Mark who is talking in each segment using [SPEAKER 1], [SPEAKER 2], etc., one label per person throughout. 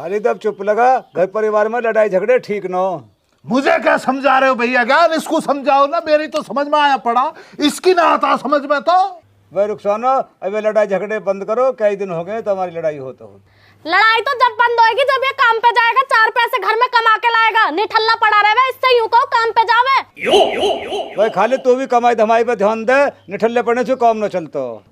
[SPEAKER 1] खालिद अब चुप लगा, घर परिवार में लड़ाई झगड़े ठीक न हो।
[SPEAKER 2] मुझे क्या समझा रहे हो भैया? ज्ञान इसको समझाओ ना, मेरी तो समझ में आया पड़ा, इसकी ना आता समझ में। तो
[SPEAKER 1] वह रुखसाना अब लड़ाई झगड़े बंद करो, कई दिन हो गए तो हमारी लड़ाई हो।
[SPEAKER 3] लड़ाई तो जब बंद होएगी जब ये काम पे जाएगा, 4 पैसे घर में कमा के लाएगा, निठल्ला पड़ा रहेगा। इससे यूं कहो काम पे जावे।
[SPEAKER 1] भाई खालिद तू भी कमाई धमाई पे ध्यान दे, निठल्ले पड़ने से काम न चलतो।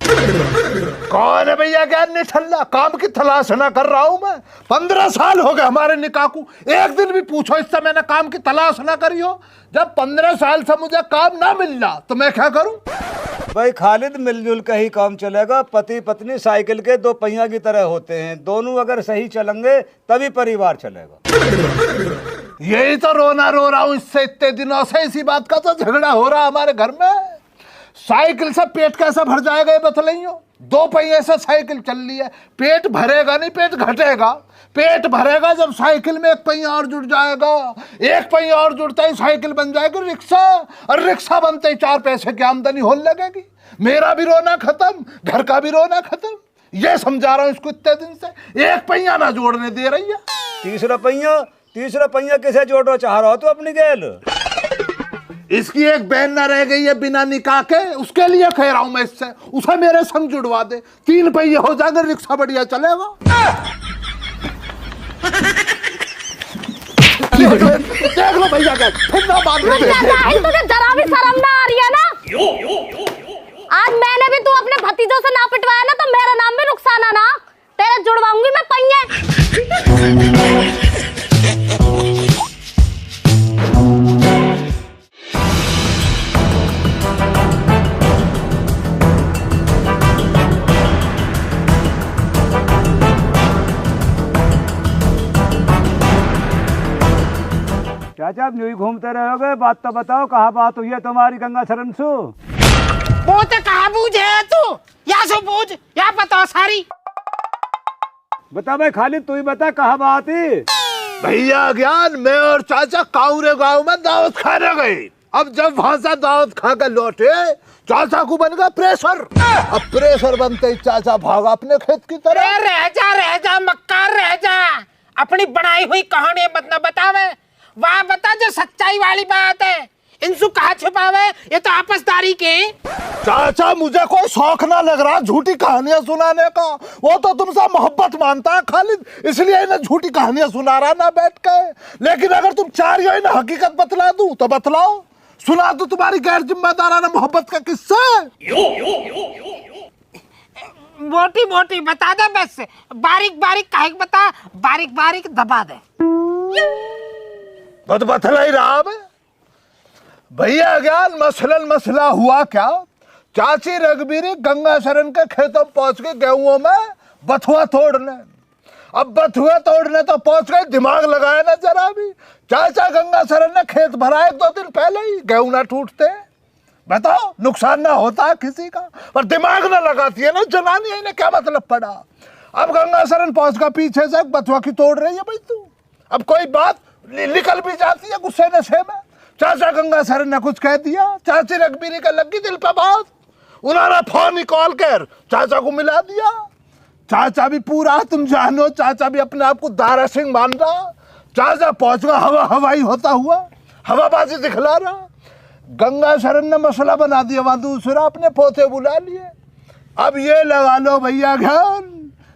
[SPEAKER 2] कौन है भैया ज्ञान निठल्ला? काम की तलाश ना कर रहा हूं मैं। 15 साल हो गए हमारे निकाह को, एक दिन भी पूछो इससे मैंने काम की तलाश ना करी हो। जब 15 साल से मुझे काम ना मिल रहा तो मैं क्या करूं?
[SPEAKER 1] भाई खालिद मिलजुल का ही काम चलेगा। पति पत्नी साइकिल के 2 पहिया की तरह होते हैं, दोनों अगर सही चलेंगे तभी परिवार चलेगा।
[SPEAKER 2] यही तो रोना रो रहा हूं इससे, इतने दिनों से इसी बात का तो झगड़ा हो रहा हमारे घर में। साइकिल से पेट कैसे भर जाएगा ये बतलाइयो? 2 पहिए से साइकिल चल रही है, पेट भरेगा नहीं, पेट घटेगा। पेट भरेगा जब साइकिल में 1 पहिया और जुड़ जाएगा, 1 पहिया और जुड़ता ही साइकिल बन जाएगी रिक्शा, और रिक्शा बनते ही 4 पैसे की आमदनी होने लगेगी। मेरा भी रोना खत्म, घर का भी रोना खत्म। ये समझा रहा हूं इसको इतने दिन से, 1 पहिया ना जोड़ने दे रही है।
[SPEAKER 1] तीसरा पहिया कैसे जोड़ो चाह रहा हो तो अपनी गेल?
[SPEAKER 2] इसकी एक बहन ना रह गई है बिना निकाह के, उसके लिए कह रहा हूं मैं इससे, उसे मेरे संग जुड़वा दे। 3 पहिए हो जाएंगे, रिक्शा बढ़िया चलेगा। देख लो भैया क्या फिर ना बात
[SPEAKER 3] तुझे जरा भी शर्म ना आ रही है ना? आज मैंने भी तू अपने भतीजों से ना पिटवाया ना तो मेरा नाम भी रुखसाना ना, तेरे जुड़वाऊंगी मैं पहिए।
[SPEAKER 1] चाचा अब यूं ही घूमते रहोगे, बात तो बताओ कहाँ बात हुई है तुम्हारी गंगा शरण सु?
[SPEAKER 4] वो तो कहाँ बूझे है तू? या सो बूझ या बता सारी।
[SPEAKER 1] बता भाई खालिद तू ही बता कहाँ बात है?
[SPEAKER 2] भैया ज्ञान, मैं और चाचा काउरे गांव में दावत खाने गए। अब जब वहां से दावत खा कर लौटे, चाचा को बन गया प्रेशर। अब प्रेशर बनते ही चाचा भागा अपने खेत की तरफ।
[SPEAKER 4] रह जा मक्कार, रह जा। अपनी बनाई हुई कहानी मत न बतावे, वहाँ बता जो सच्चाई वाली बात है। इनसु कहाँ छुपावे, ये तो आपसदारी के।
[SPEAKER 2] चाचा मुझे कोई शौक ना लग रहा झूठी कहानियां सुनाने का, वो तो तुमसे मोहब्बत मानता है खालिद, इसलिए इन्हें झूठी कहानियां सुना रहा ना बैठ के। लेकिन अगर तुम चाह रही हो ना हकीकत बतला दूं तो बतलाओ, सुना दो तुम्हारी गैर जिम्मेदाराना मोहब्बत का किस्सा।
[SPEAKER 4] मोटी मोटी बता दे बस, बारीक बारीक काहे बता, बारीक बारीक दबा दे।
[SPEAKER 2] बतला ही रहा मैं भैया ज्ञान। मसला हुआ क्या, चाची रघबीरी गंगा शरण के खेतों पहुंच गई गेहूं में बथुआ तोड़ने। अब बथुआ तोड़ने तो पहुंच गए, दिमाग लगाया ना जरा भी। चाचा गंगा शरण ने खेत भरा 1-2 दिन पहले ही, गेहूं ना टूटते। बताओ नुकसान ना होता किसी का, पर दिमाग ना लगाती है ना जनानी, इन्हें क्या मतलब पड़ा। अब गंगा शरण पहुंच गया, पीछे से बथुआ की तोड़ रही है भाई तू। अब कोई बात निकल भी जाती है गुस्से नशे में। चाचा गंगा शरण ने कुछ कह दिया, चाची रघबीरी का लगी दिल पे बात, उन्होंने फोन निकाल कर चाचा को मिला दिया। चाचा भी पूरा, तुम जानो चाचा भी अपने आप को दारा सिंह मान रहा। चाचा पहुंच गया हवाई होता हुआ, हवाबाजी दिखला रहा। गंगा शरण ने मसला बना दिया, वहां दूसरा अपने पोते बुला लिए। अब ये लगा लो भैया ज्ञान,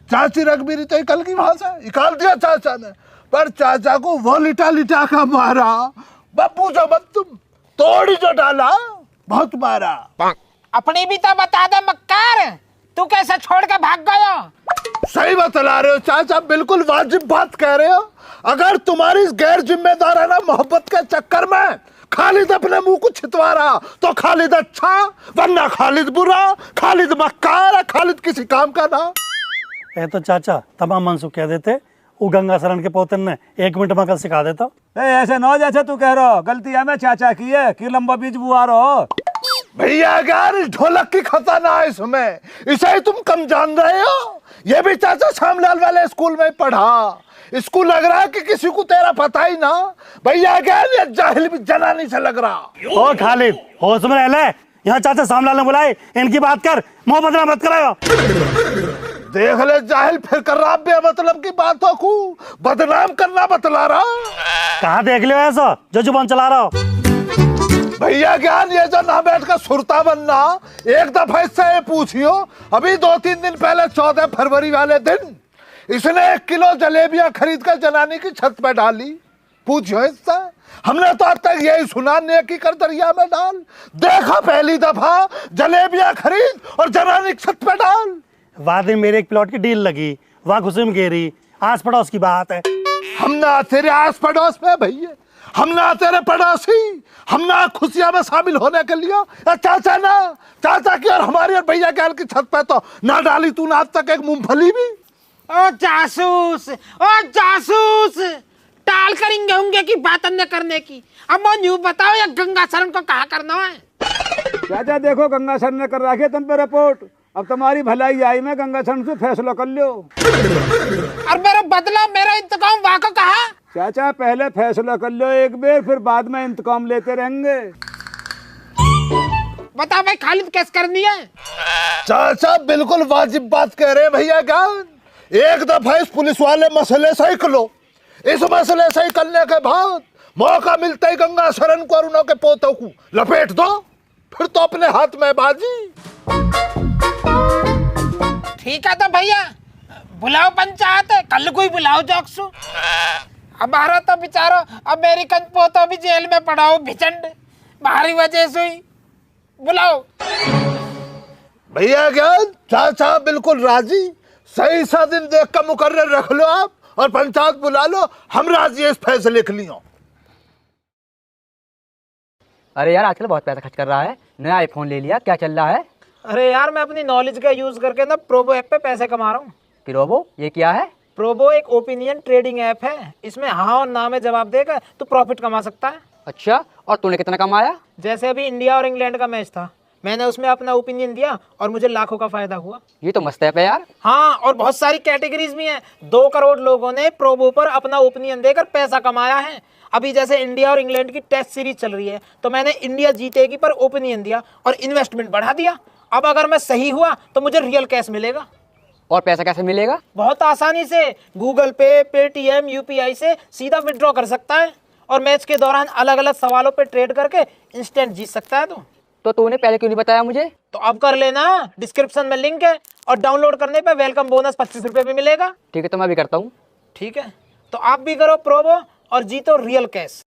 [SPEAKER 2] चाची रघबीरी तो निकल गई वहां से, निकाल दिया चाचा ने, पर चाचा को वो लिटा का मारा। बब्बू जो मत तुम, तोड़ी जो डाला, बहुत मारा।
[SPEAKER 4] अपनी भी तो बता दे मक्कार, तू कैसे छोड़ के भाग गया?
[SPEAKER 2] सही बतला रहे हो चाचा, बिल्कुल वाजिब बात कह रहे हो। अगर तुम्हारी इस गैर जिम्मेदाराना मोहब्बत के चक्कर में खालिद अपने मुंह को छितवा रहा तो खालिद अच्छा, वरना खालिद बुरा, खालिद मक्कार, खालिद किसी काम का ना।
[SPEAKER 5] ए तो चाचा तमाम मनसुख कह देते, वो गंगा शरण के पोतन ने 1 मिनट में कल सिखा देता।
[SPEAKER 1] ऐसे न हो जैसे तू कह रहा हो, गलती हमें चाचा की है कि लंबा बीज बुआ रहो।
[SPEAKER 2] भैया यार ढोलक की खता ना है इसमें, इसे ही तुम कम जान रहे हो। ये भी चाचा श्यामलाल वाले स्कूल में पढ़ा, इसको लग रहा है कि किसी को तेरा पता ही ना। भैया यार ये जाहिल भी जनानी से लग रहा।
[SPEAKER 5] ओ खालिद होश में रह ले, यहाँ चाचा श्यामलाल ने बुलाए, इनकी बात कर, मोहब्बत मत कराओ।
[SPEAKER 2] देख ले जाहिल, फिर कर रहा बेमतलब की बातों को बदनाम करना बतला रहा।
[SPEAKER 5] कहाँ देख लियो ऐसा जो जुबान चला रहा हो?
[SPEAKER 2] भैया ज्ञान, ये जो ना बैठ कर सुरता बनना, एक दफा इससे ये पूछियो, अभी 2-3 दिन पहले 14 फरवरी वाले दिन इसने 1 किलो जलेबियां खरीद कर जनानी की छत पे डाली। पूछियो इससे, हमने तो अब तक यही सुना, नेकी कर दरिया में डाल। देखा पहली दफा जलेबियां खरीद और जनानी की छत पे डाल।
[SPEAKER 5] वाह दिन मेरे एक प्लॉट की डील लगी, वहाँ खुशी में घेरी, आस पड़ोस की बात है।
[SPEAKER 2] हम ना तेरे आस पड़ोस में भैया, हम ना तेरे पड़ोसी, हम ना खुशियां में शामिल होने के लिए। चाचा ना, चाचा की और हमारी और भैया के की छत पे तो ना डाली तूने आज तक एक मूंगफली भी।
[SPEAKER 4] ओ जासूस, ओ जासूस, टाल करेंगे होंगे की बात न करने की। अब मैं यूं बताओ, या गंगा शरण को कहा करना है?
[SPEAKER 1] चाचा देखो, गंगा सर ने कर रखी है तुम पे रिपोर्ट। अब तुम्हारी भलाई आई, मैं गंगा सर से फैसला कर लो।
[SPEAKER 4] और मेरा बदला, मेरा इंतकाम वहां को कहा?
[SPEAKER 1] चाचा पहले फैसला कर लो एक बार, फिर बाद में इंतकाम लेते रहेंगे।
[SPEAKER 4] बता भाई, खालिद कैस करनी है?
[SPEAKER 2] चाचा बिल्कुल वाजिब बात कह रहे हैं भैया ज्ञान। एक दफा इस पुलिस वाले मसले सही कर लो। इस मसले सही करने के बाद मौका मिलता ही गंगा शरण को और उनके पोतों को लपेट दो, फिर तो अपने हाथ में बाजी।
[SPEAKER 4] ठीक है तो भैया, बुलाओ पंचायत, कल को ही बुलाओ जॉक्सू। हमारा तो बेचारो अमेरिकन पोतो भी जेल में पड़ा हो भिचंड, बाहरी वजह से ही। बुलाओ
[SPEAKER 2] भैया ज्ञान, चाचा बिल्कुल राजी। सही सा दिन देख कर मुकर्रर रख लो आप और पंचायत बुला लो। हम राजी इस फैसले के लिए।
[SPEAKER 6] अरे यार आजकल बहुत पैसा खर्च कर रहा है, नया आईफोन ले लिया, क्या चल रहा है?
[SPEAKER 4] अरे यार, मैं अपनी नॉलेज का यूज करके ना प्रोबो ऐप पे पैसे कमा रहा हूँ।
[SPEAKER 6] प्रोबो ये क्या है?
[SPEAKER 4] प्रोबो एक ओपिनियन ट्रेडिंग ऐप है। इसमें हाँ और ना में जवाब देगा तो प्रॉफिट कमा सकता है।
[SPEAKER 6] अच्छा, और तूने कितना कमाया?
[SPEAKER 4] जैसे अभी इंडिया और इंग्लैंड का मैच था, मैंने उसमें अपना ओपिनियन दिया और मुझे लाखों का फायदा हुआ।
[SPEAKER 6] ये तो मस्त ऐप है यार।
[SPEAKER 4] हाँ, और बहुत सारी कैटेगरीज भी हैं। 2 करोड़ लोगों ने प्रोबो पर अपना ओपिनियन देकर पैसा कमाया है। अभी जैसे इंडिया और इंग्लैंड की टेस्ट सीरीज चल रही है, तो मैंने इंडिया जीतेगी पर ओपिनियन दिया और इन्वेस्टमेंट बढ़ा दिया। अब अगर मैं सही हुआ तो मुझे रियल कैश मिलेगा।
[SPEAKER 6] और पैसा कैसे मिलेगा?
[SPEAKER 4] बहुत आसानी से गूगल पे, पेटीएम, यूपीआई से सीधा विड्रॉ कर सकता है और मैच के दौरान अलग अलग सवालों पे ट्रेड करके इंस्टेंट जीत सकता है।
[SPEAKER 6] तो तूने पहले क्यों नहीं बताया मुझे?
[SPEAKER 4] तो अब कर लेना, डिस्क्रिप्शन में लिंक है और डाउनलोड करने पे वेलकम बोनस 25 रुपए भी मिलेगा।
[SPEAKER 6] ठीक है, तो मैं भी करता हूँ।
[SPEAKER 4] ठीक है, तो आप भी करो प्रोबो और जीतो रियल कैश।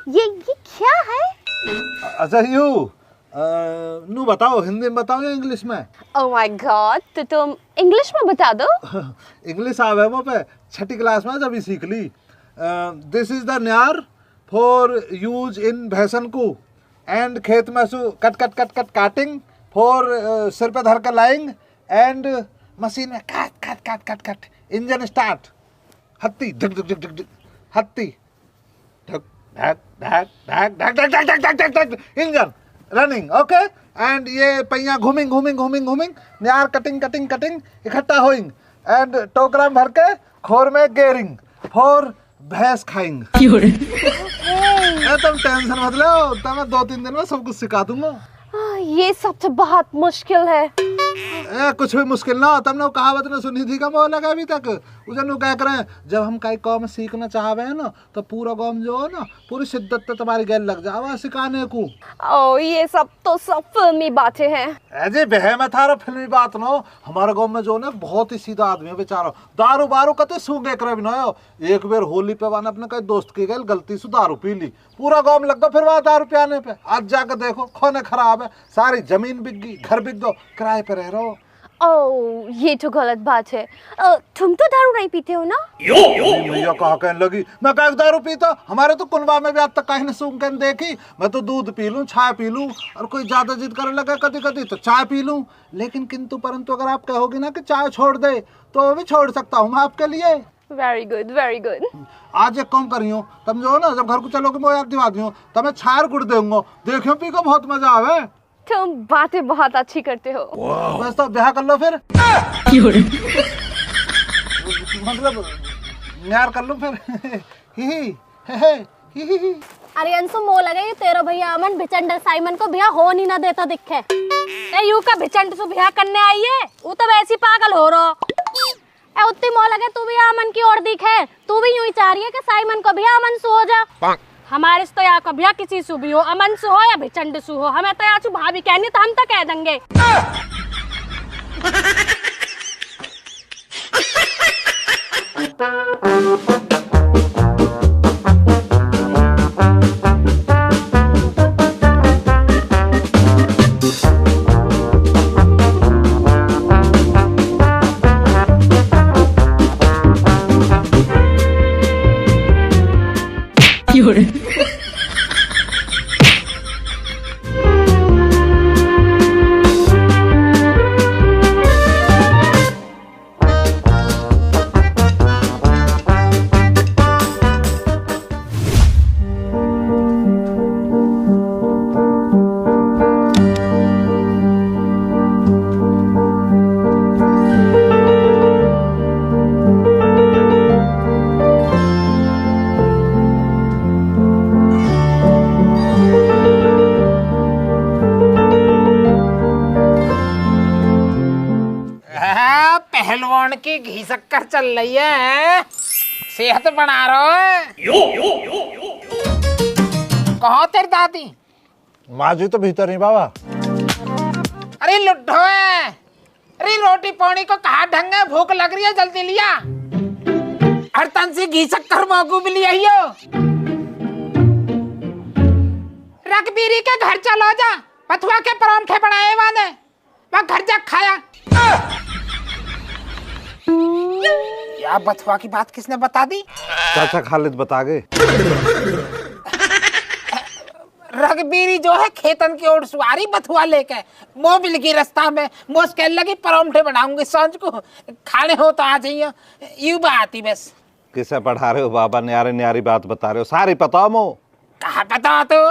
[SPEAKER 3] ये क्या है?
[SPEAKER 2] अच्छा यू नू बताओ, हिंदी में बताओ या इंग्लिश में?
[SPEAKER 3] ओह माय गॉड, तो तुम इंग्लिश में बता दो।
[SPEAKER 2] इंग्लिश आवे वो पे 6ठी क्लास में जब सीख ली। दिस इज द न्यार फॉर यूज इन भैंसन को एंड खेत में सु cut cut cut cut cutting for सिर पे धर कर लाइंग एंड मशीन में काट काट काट काट काट इंजन स्टार्ट हत्ती ढक ढक ढक ढक हत्ती ढक ढक ढक ढक ढक ढक ढक ढक ढक ढक इंजन रनिंग। ओके, एंड ये पहिया घूमिंग घूमिंग घूमिंग घूमिंग न्यार कटिंग कटिंग कटिंग इकट्ठा होइंग एंड टोकरा में भर के खोर में गेरिंग फॉर भैंस खाइंग। तुम टेंशन मत लो, तो मैं 2-3 दिन में सब कुछ सिखा दूंगा।
[SPEAKER 3] ये सब तो बहुत मुश्किल है।
[SPEAKER 2] कुछ भी मुश्किल ना हो। तुमने कहावत ने सुनी थी का मोह लगा अभी तक उसे नु क्या करें, जब हम कई कौम सीखना चाहवे है ना तो पूरा कौम जो है ना पूरी शिद्दत से तुम्हारी गैल लग जावा सिखाने को।
[SPEAKER 3] ओ ये सब तो सब फिल्मी बातें हैं।
[SPEAKER 2] अजय बह में थारा फिल्मी बात ना, हमारे गांव में जो ना बहुत ही सीधा आदमी है बेचारा, दारू बारू कते सूंगे करे भी ना हो। एक बार होली पे वाने अपने कई दोस्त की गैल गलती से दारू पी ली, पूरा गांव में लग गया फिर वहां दारू पियाने पे। आज जाकर देखो खोने खराब है, सारी जमीन बिक गई, घर बिक दो, किराए पे रह रहे हो।
[SPEAKER 3] ओह ये तो गलत बात है। तुम तो दारू नहीं पीते हो ना?
[SPEAKER 2] भैया कहा कहने लगी मैं कहीं दारू पीता, हमारे तो कुनबा में भी आज तक कहीं ने सूंघ के देखी। मैं तो दूध पी लूं, चाय पी लूं, और कोई ज्यादा जिद करने लगा कभी कभी तो चाय पी लूं। लेकिन किंतु परंतु अगर आप कहोगे ना कि चाय छोड़ दे तो वो भी छोड़ सकता हूँ मैं आपके लिए।
[SPEAKER 3] Very good very good.
[SPEAKER 2] आज एक काम करियो, तुम जो ना जब घर को चलोगे मैं याद दिवा दियो, तमें छार गुड़ दूंगा, देखियो पी को बहुत मजा आवे।
[SPEAKER 3] तुम बातें बहुत अच्छी करते हो।
[SPEAKER 2] बस तो ब्याह कर लो फिर। मतलब यार कर लूं फिर ही।
[SPEAKER 3] अरे अंशु मो लगे ये तेरा भैया अमन भिचंड साइमन को भैया हो नहीं ना देता दिखे ए यू का भिचंड से भैया करने आई है वो तो वैसी पागल हो रो ए उतनी मो लगे तू भी अमन की ओर दिखे तू भी यूं ही चाह रही है कि साइमन को भैया अमन सु हो जा हमारे से तो यहाँ को भैया किसी सु भी हो अमन सु हो या भिचंड सु हो हमें तो यहाँ भाभी कहनी तो हम तो कह देंगे
[SPEAKER 4] पहलवान की घी शक्कर चल रही है सेहत बना रहा है कहो तेरी दादी
[SPEAKER 2] माँ जी तो भीतर नहीं बाबा।
[SPEAKER 4] अरे लुड्ढो है अरे रोटी पानी को कहा ढंग है भूख लग रही है जल्दी लिया हर तन से घी शक्कर मोगू भी लिया हियो रकबीरी के घर चलो जा पथुआ के परांठे बनाए वाने वह घर जा खाया या बथुआ की बात किसने बता दी
[SPEAKER 2] चाचा खालिद बता गए
[SPEAKER 4] रगबीरी जो है खेतन की ओर सुवारी बथुआ लेके मोबिल की रास्ता में मोस कह लगी परांठे बनाऊंगी सांझ को खाने हो तो आ जाइए यूं बात ही बस
[SPEAKER 2] किसे पढ़ा रहे हो बाबा न्यारी न्यारी बात बता रहे हो सारी पता मो
[SPEAKER 4] कहा पता तो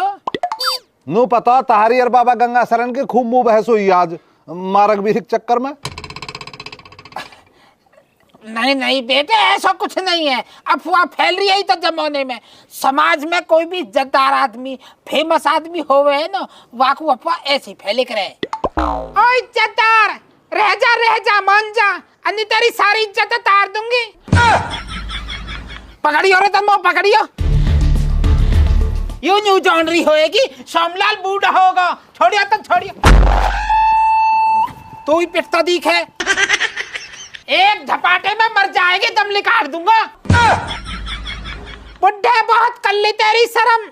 [SPEAKER 2] नू पता तहारी और बाबा गंगा शरण के खूब मुंह बहस हुई आज मारक भी चक्कर में
[SPEAKER 4] नहीं नहीं बेटे ऐसा कुछ नहीं है अफवाह फैल रही है तो जमाने में समाज में कोई भी इज्जतदार आदमी फेमस आदमी होवे है ना वाकू अफवाह ऐसी फैले करे ओ इज्जतदार रह जा मान जा अन्य तेरी सारी इज्जत तार दूंगी पकड़ियो रे तन्मो पकड़ियो यूं न्यू जान रही होएगी सोमलाल बूढ़ा होगा छोड़िया तो छोड़ियो तू ही पिटता दिखे एक झपाटे में मर जाएगी दम निकाल दूंगा बुढ़े बहुत कल्ली तेरी शर्म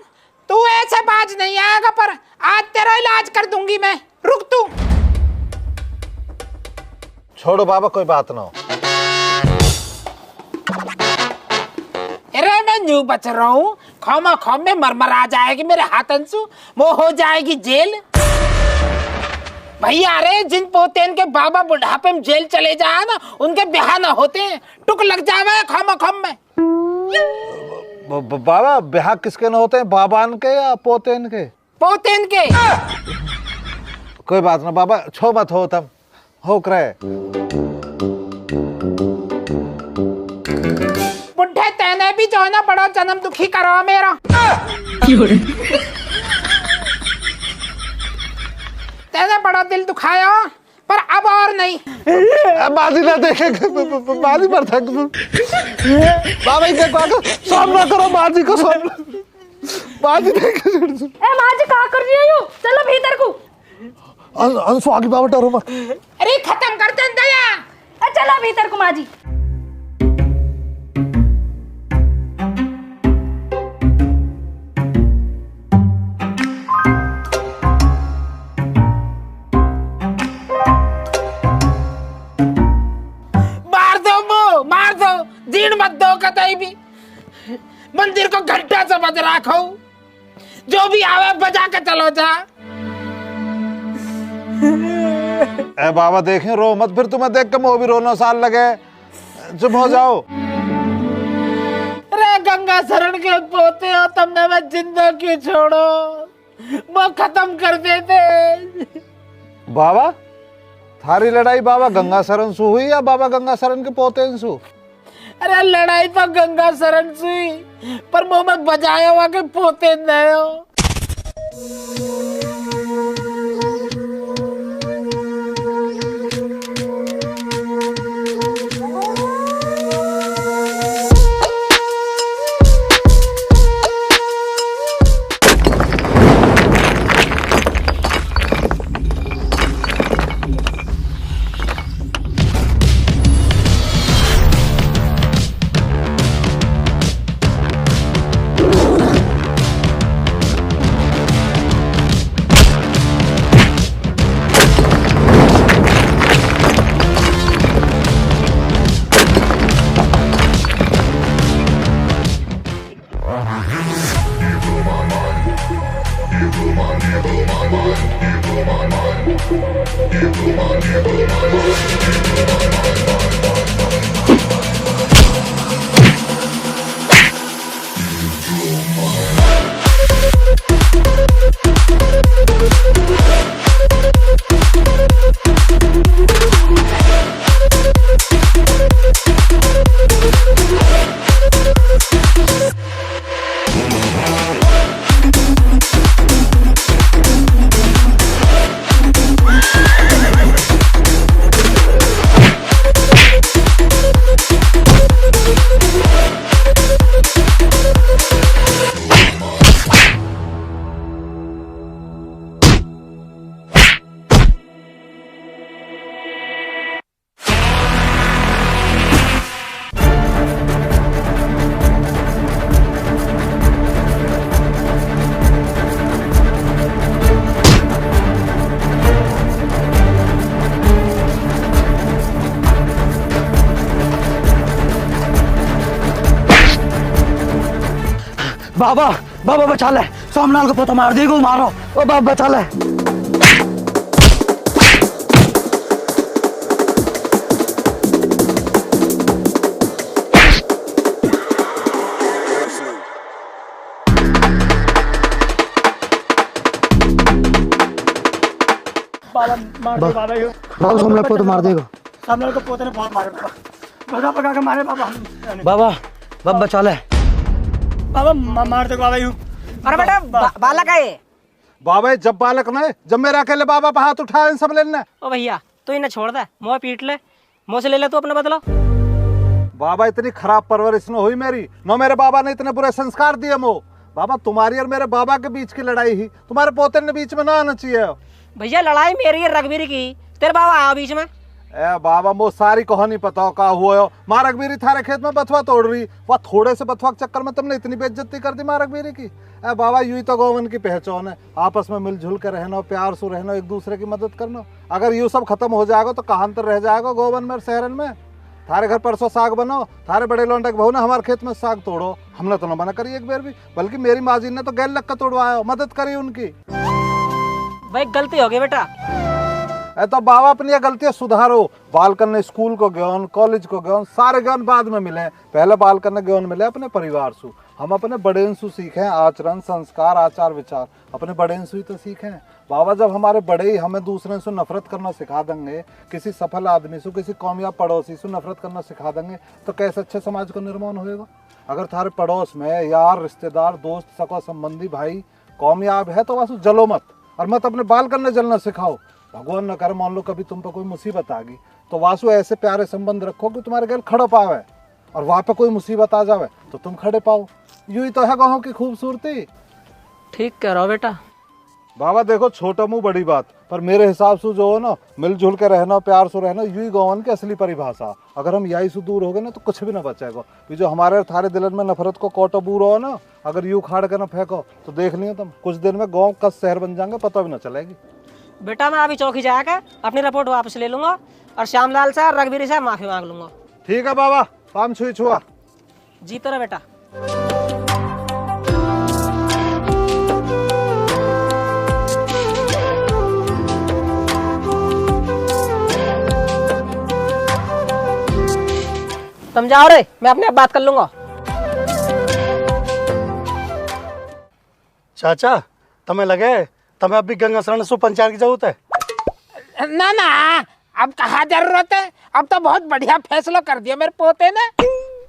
[SPEAKER 4] तू ऐसे बाज नहीं आएगा पर आज तेरा इलाज कर दूंगी मैं रुक तू
[SPEAKER 2] छोड़ो बाबा कोई बात ना हो
[SPEAKER 4] अरे मैं न्यू बच रहा हूँ खामा खाम में मरमर आ जाएगी मेरे हाथ अंशु वो हो जाएगी जेल भैया अरे जिन पोतेन के बाबा बुढ़ापे में जेल चले जाए ना उनके ब्याह ना होते हैं टुक लग जावे खामा खाम में
[SPEAKER 2] बाबा ब्याह किसके न होते हैं बाबान के या पोतेन के कोई बात ना बाबा छो मत हो तम हो करे
[SPEAKER 4] बुढ़े तेने भी जो है ना बड़ा जन्म दुखी करो मेरा तेने बड़ा दिल दुखाया पर अब और नहीं
[SPEAKER 2] बाजी ना देखे बाजी पर थक बाबा के को सामना करो बाजी को सामना बाजी देखे
[SPEAKER 3] ए माँ जी कहाँ कर रही है यू चलो भीतर को
[SPEAKER 2] अंशु आगे बाबा डरो मत
[SPEAKER 4] अरे खत्म कर दे दया
[SPEAKER 3] चलो भीतर को माँ जी
[SPEAKER 4] मार दो जीण मत दो कतई भी मंदिर को घंटा समझ रखो जो भी आवे बजा के चलो जा
[SPEAKER 2] ए बाबा देखें रो मत फिर तुम्हें देख के मुँह भी रोना साल लगे चुप हो जाओ
[SPEAKER 4] रे गंगा शरण के पोते हो तुमने मैं जिंदा क्यों छोड़ो वो खत्म कर देते
[SPEAKER 2] बाबा थारी लड़ाई बाबा गंगा शरण सु हुई या बाबा गंगा शरण के पोते सु
[SPEAKER 4] अरे लड़ाई तो गंगा शरण से, पर मुंह में बजाया हुआ के पोते नए हो।
[SPEAKER 6] बाबा बाबा बचा ले, सोमनाथ को पोता मार देगो, मारो ओ बाबा बचा ले।
[SPEAKER 5] बाबा मार दे बाबा, यो
[SPEAKER 6] बाबा सोमनाथ को तो मार देगो।
[SPEAKER 5] सोमनाथ को पोते ने बहुत मारे बाबा, भगा भगा के मारे बाबा।
[SPEAKER 6] बाबा बाबा बचा ले
[SPEAKER 5] बाबा, मार दे बाबा। यू
[SPEAKER 7] अरे बेटा बालक है ये।
[SPEAKER 2] बाबा जब बालक न जब मेरा अकेले बाबा पे हाथ उठाए इन सब लेने।
[SPEAKER 7] ओ भैया तू इन्हें छोड़ दे, मुँह पीट ले, मुँह से ले ले तू अपना बदला।
[SPEAKER 2] बाबा इतनी खराब परवरिश न हुई मेरी, न मेरे बाबा ने इतने बुरे संस्कार दिए मो। बाबा तुम्हारी और मेरे बाबा के बीच की लड़ाई ही तुम्हारे पोते ने बीच में ना आना चाहिए।
[SPEAKER 7] भैया लड़ाई मेरी है रघुवीर की, तेरे बाबा आया बीच में।
[SPEAKER 2] ए बाबा मो सारी कहानी पता का हुआ हो। माँ रघबीरी थारे खेत में बथुआ तोड़ रही, वह थोड़े से बथुआ के चक्कर में तुमने इतनी बेइज्जती कर दी माँ रघबीरी की। ए बाबा यूं ही तो गौवन की पहचान है, आपस में मिलजुल के रहना, प्यार से रहना, एक दूसरे की मदद करना। अगर यूं सब खत्म हो जाएगा तो कहाँ अंतर रह जाएगा गौवन में शहरन में। थारे घर परसों साग बनाओ, थारे बड़े लौंडे के बहू ने हमारे खेत में साग तोड़ो, हमने तो न मना करी एक बार भी, बल्कि मेरी माजी ने तो गैल लग कर तोड़वाया, मदद करी उनकी।
[SPEAKER 7] भाई गलती हो गई बेटा।
[SPEAKER 2] तो बाबा अपनी ये गलतियां सुधारो। बाल करने स्कूल को ज्ञान, कॉलेज को ज्ञान, सारे ज्ञान बाद में मिले, पहले बाल करने ज्ञान मिले अपने परिवार से। हम अपने बड़े से सीखें आचरण, संस्कार, आचार विचार, अपने बड़े से ही तो सीखें। बाबा जब हमारे बड़े ही हमें दूसरे से नफरत करना सिखा देंगे, किसी सफल आदमी से, किसी कामयाब पड़ोसी से नफरत करना सिखा देंगे, तो कैसे अच्छे समाज का निर्माण होएगा। अगर थारे पड़ोस में यार, रिश्तेदार, दोस्त, सगा संबंधी, भाई कामयाब है तो वासु जलो मत, और मत अपने बाल करने जलना सिखाओ। भगवान न करे मान लो कभी तुम पर कोई मुसीबत आ गई, तो वासु ऐसे प्यारे संबंध रखो कि तुम्हारे घर खड़ा पावे, और वहां पे कोई मुसीबत आ जावे तो तुम खड़े पाओ। यूं ही तो है गाँव की खूबसूरती।
[SPEAKER 7] ठीक कह रहा हो बेटा।
[SPEAKER 2] बाबा देखो छोटा मुंह बड़ी बात, पर मेरे हिसाब से जो है ना, मिलजुल के रहना, प्यार से रहना, यही गौवन की असली परिभाषा। अगर हम यही से दूर हो गए ना तो कुछ भी ना बचेगा। ये जो हमारे थारे दिलन में नफरत को कोटो बूर हो ना, अगर यूं खाड़ के ना फेंको तो देख लियो तुम, कुछ दिन में गाँव का शहर बन जाएंगे, पता भी ना चलेगी।
[SPEAKER 7] बेटा मैं अभी चौकी जाकर अपनी रिपोर्ट वापस ले लूंगा, और श्यामलाल से और रघुवीर से माफी मांग लूंगा।
[SPEAKER 2] ठीक है बाबा, काम छुई छुआ।
[SPEAKER 7] जीतो रहे बेटा। तुम जाओ रे, मैं अपने आप बात कर लूंगा।
[SPEAKER 5] चाचा तमें लगे तमें अभी गंगा शरण सु पंचायत की जरूरत है।
[SPEAKER 4] ना ना, अब कहाँ जरूरत है, अब तो बहुत बढ़िया फैसला कर दिया मेरे पोते ने।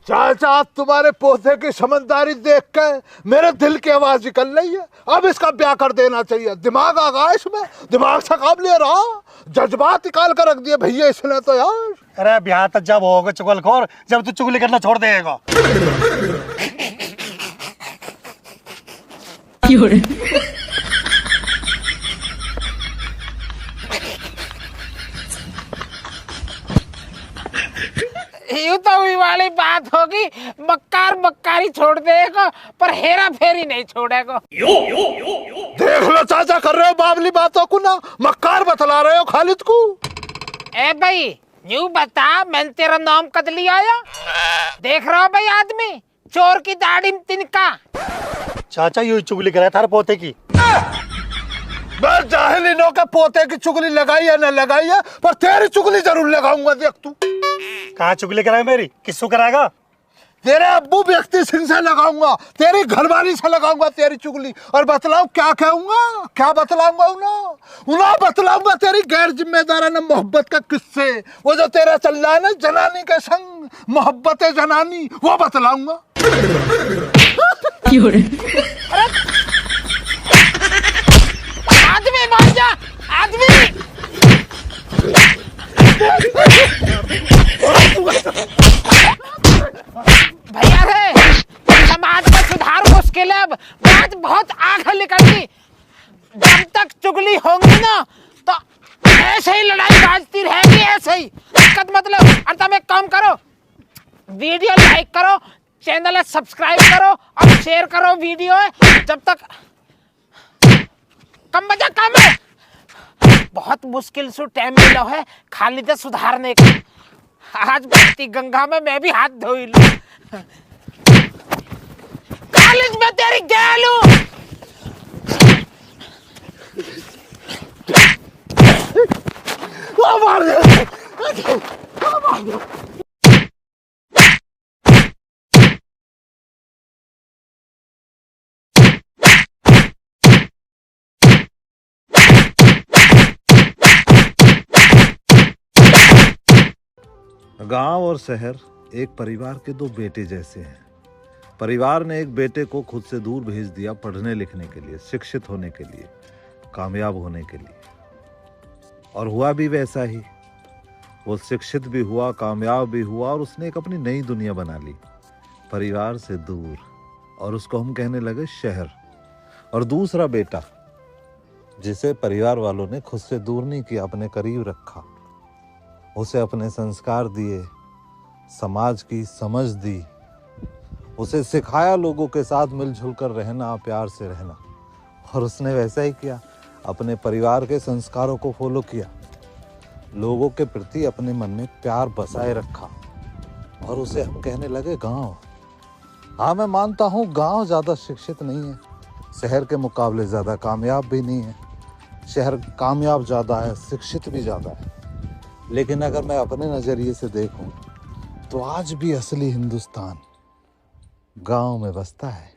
[SPEAKER 2] चाचा तुम्हारे पोते की समझदारी देख के मेरे दिल की आवाज निकल रही है। अब इसका ब्याह कर देना चाहिए। दिमाग आ गया इसमें, दिमाग से काम ले रहा, जज्बात निकाल कर रख दिए भैया इसने तो यार।
[SPEAKER 5] अरे ब्याह तक जब होगा चुगलखोर, जब तू चुगली करना छोड़ देगा।
[SPEAKER 4] यूं तो हुई वाली बात होगी, मक्कार मक्कारी छोड़ देगा पर हेरा फेरी नहीं छोड़ेगा।
[SPEAKER 2] देख लो चाचा कर रहे हो बाबली बातों को ना, मक्कार बतला रहे हो खालिद को।
[SPEAKER 4] ए भाई यूं बता, मैंने तेरा नाम कद लिया आया? देख रहा हो भाई आदमी, चोर की दाढ़ी में तिनका।
[SPEAKER 5] चाचा यू चुगली कराया थारे पोते की।
[SPEAKER 2] बस जाहिलिनों के पोते की चुगली लगाई है न लगाई है, पर तेरी चुगली जरूर लगाऊंगा। देख तू
[SPEAKER 5] कहाँ चुगली कराए मेरी, किसको कराएगा?
[SPEAKER 2] तेरे अब्बू व्यक्ति सिंह से लगाऊंगा, तेरी घरवाली से लगाऊंगा तेरी चुगली। और बतलाऊं क्या कहूंगा, क्या बतलाऊंगा उन्हें बतलाऊंगा तेरी गैर जिम्मेदाराना मोहब्बत का किस्से। वो जो तेरा चल रहा है ना जनानी के संग, मोहब्बत जनानी, वो बतलाऊंगा।
[SPEAKER 4] आदमी मान जा, आदमी। भैया रे, समाज का सुधार मुश्किल है। बात बहुत आग निकलती। जब तक चुगली होंगी ना तो ऐसे ही लड़ाई बाजती रहेगी, ऐसे ही दिक्कत मतलब। और तुम एक काम करो, वीडियो लाइक करो, चैनल सब्सक्राइब करो और शेयर करो वीडियो है। जब तक कम बजा कम है, बहुत मुश्किल से टाइम मिला है खालिद सुधारने का। आज बहती गंगा में मैं भी हाथ धो लूं। खालिद में तेरी गैल हूं।
[SPEAKER 8] गांव और शहर एक परिवार के दो बेटे जैसे हैं। परिवार ने एक बेटे को खुद से दूर भेज दिया पढ़ने लिखने के लिए, शिक्षित होने के लिए, कामयाब होने के लिए, और हुआ भी वैसा ही। वो शिक्षित भी हुआ, कामयाब भी हुआ, और उसने एक अपनी नई दुनिया बना ली परिवार से दूर, और उसको हम कहने लगे शहर। और दूसरा बेटा जिसे परिवार वालों ने खुद से दूर नहीं किया, अपने करीब रखा, उसे अपने संस्कार दिए, समाज की समझ दी, उसे सिखाया लोगों के साथ मिलजुल कर रहना, प्यार से रहना, और उसने वैसा ही किया। अपने परिवार के संस्कारों को फॉलो किया, लोगों के प्रति अपने मन में प्यार बसाए रखा, और उसे हम कहने लगे गांव। हाँ, मैं मानता हूँ गांव ज़्यादा शिक्षित नहीं है, शहर के मुकाबले ज़्यादा कामयाब भी नहीं है। शहर कामयाब ज़्यादा है, शिक्षित भी ज़्यादा है, लेकिन अगर मैं अपने नज़रिए से देखूं तो आज भी असली हिंदुस्तान गांव में बसता है।